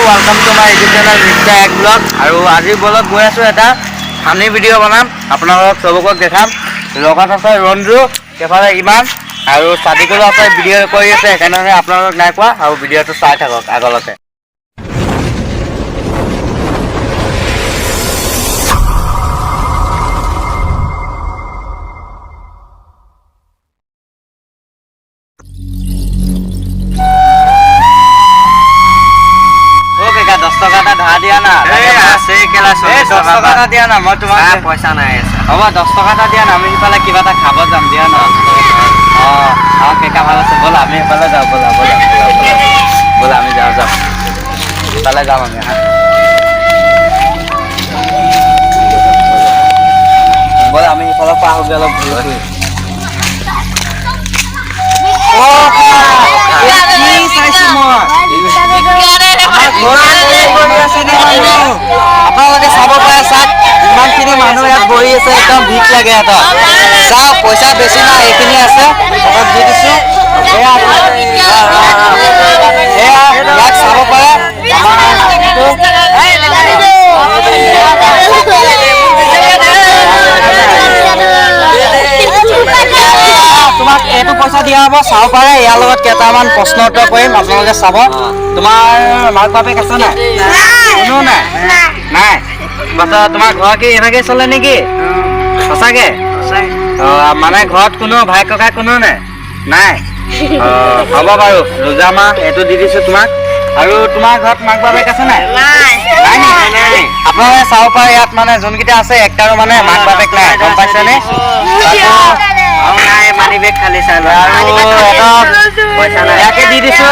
welcome to my YouTube channel mister एक blog और आज ब्लॉग गई आसो এটা ফানি ভিডিও বনাম আপোনালোক সবকক দেখাম লগত আছে ৰঞ্জু কেফালে ইমান আৰু সাদিকুল আছে ভিডিও কৰি আছে সেইকাৰণে আপোনালোক নাই কোৱা আৰু ভিডিওটো চাই থাকক আগলৈকে ধাৰ দিয়া না আছে কেলা 10 টকা এটা দিয়া না মই তোমাক পইচা নাই আছে হ'ব 10 টকা এটা দিয়া না আমি ইফালে কিবা এটা খাব যাম দিয়া না কেকা ভাল আছে বল আমি ইফালে যাওঁ বল আমি যাওঁ ইফালে যাম আমি বল আমি ইফালে পাৰ হৈ অলপ ঘূৰি আপোনালোকে চাব পাৰে চাওক ইমানখিনি মানুহ ইয়াত বহি আছে একদম ভিক লাগে এটা চাওক পইচা বেছি নাই এইখিনি আছে অলপ দি দিছোঁ ইয়াত চাব পাৰে তোমাক এইটো পইচা দিয়া হ'ব চাব পাৰে ইয়াৰ লগত কেইটামান প্ৰশ্ন উত্তৰ কৰিম আপোনালোকে চাব তোমাৰ মাক বাপেক আছে নাই কোনো নাই নাই তোমাৰ ঘৰ কি এনেকৈ চলে নেকি সঁচাকৈ মানে ঘৰত কোনো ভাই ককাই কোনো নাই নাই হ'ব বাৰু ৰোজামা এইটো দি দিছোঁ তোমাক আৰু তোমাৰ ঘৰত মাক বাপেক আছে নাই আপোনালোকে চাব পাৰে ইয়াত মানে যোনকেইটা আছে একটাৰো মানে মাক বাপেক নাই গম পাইছেনে মানি বেগ খালি চাব ইয়াকে দি দিছোঁ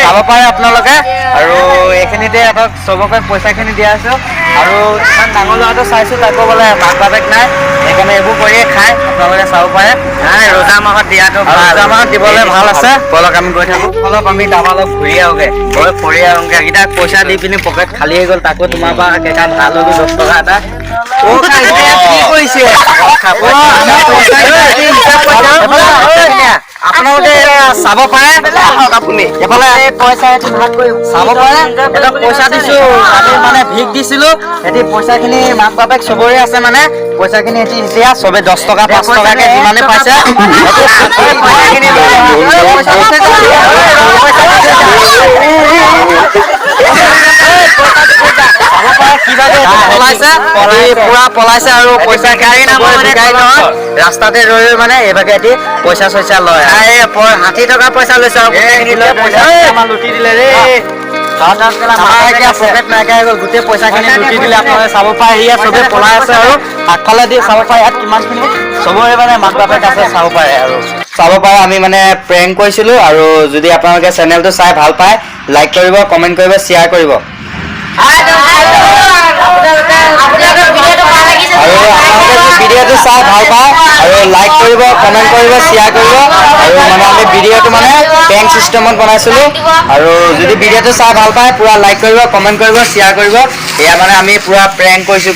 চাব পাৰে আপোনালোকে আৰু এইখিনিতে সিহঁতক চবকে পইচাখিনি দিয়া আছোঁ আৰু ইমান ডাঙৰ ল'ৰাটো চাইছোঁ তাকো বোলে মাক বাপেক নাই সেইকাৰণে এইবোৰ কৰিয়ে খায় আপোনালোকে চাব পাৰে ৰোজা মাহত দিয়াটো ৰোজা মাহত দিবলৈ ভাল আছে বলক আমি গৈ থাকোঁ অলপ আমি তাৰপৰা অলপ ঘূৰি আহোঁগৈ গৈ ফুৰি আহোঁগৈ এইকেইটাক পইচা দি পিনি পকেট খালী হৈ গ'ল তাকো তোমাৰ পৰা কেইটা ভাল হ'লো 10 টকা এটা কি কৰিছে আপোনালোকে চাব পাৰে আপুনি এইফালে পইচা ভাগ কৰি চাব পাৰে এটা পইচা দিছোঁ আমি মানে ভিক দিছিলোঁ সিহঁতি পইচাখিনি মাক বাপেক চবৰে আছে মানে পইচাখিনি সিহঁতি এতিয়া চবে 10 টকা 5 টকাকৈ যিমানে পাইছে পইচাখিনি পলাইছে আৰু পইচা ৰাস্তাতে ৰৈ মানে এইভাগে এটি পইচা চইচা লয় 60 টকা পইচা লৈছে লুটি দিলে গোটেই পইচাখিনি লুটি দিলে আপোনালোকে চাব পাৰে ইয়াত চবে পলাই আছে আৰু আগফালে দি চাব পাৰে ইয়াত কিমানখিনি চবৰে মানে মাক বাপেক আছে চাব পাৰে আৰু চাব পাৰে আমি মানে প্ৰেংক কৰিছিলোঁ আৰু যদি আপোনালোকে চেনেলটো চাই ভাল পায় লাইক কৰিব কমেণ্ট কৰিব শ্বেয়াৰ কৰিব আৰু আপোনালোকে ভিডিঅ'টো চাই ভাল পায় আৰু লাইক কৰিব কমেণ্ট কৰিব শ্বেয়াৰ কৰিব আৰু মানে আমি ভিডিঅ'টো মানে প্ৰেংক চিষ্টেমত বনাইছিলোঁ আৰু যদি ভিডিঅ'টো চাই ভাল পায় পুৰা লাইক কৰিব কমেণ্ট কৰিব শ্বেয়াৰ কৰিব এয়া মানে আমি পুৰা প্ৰেংক কৰিছোঁ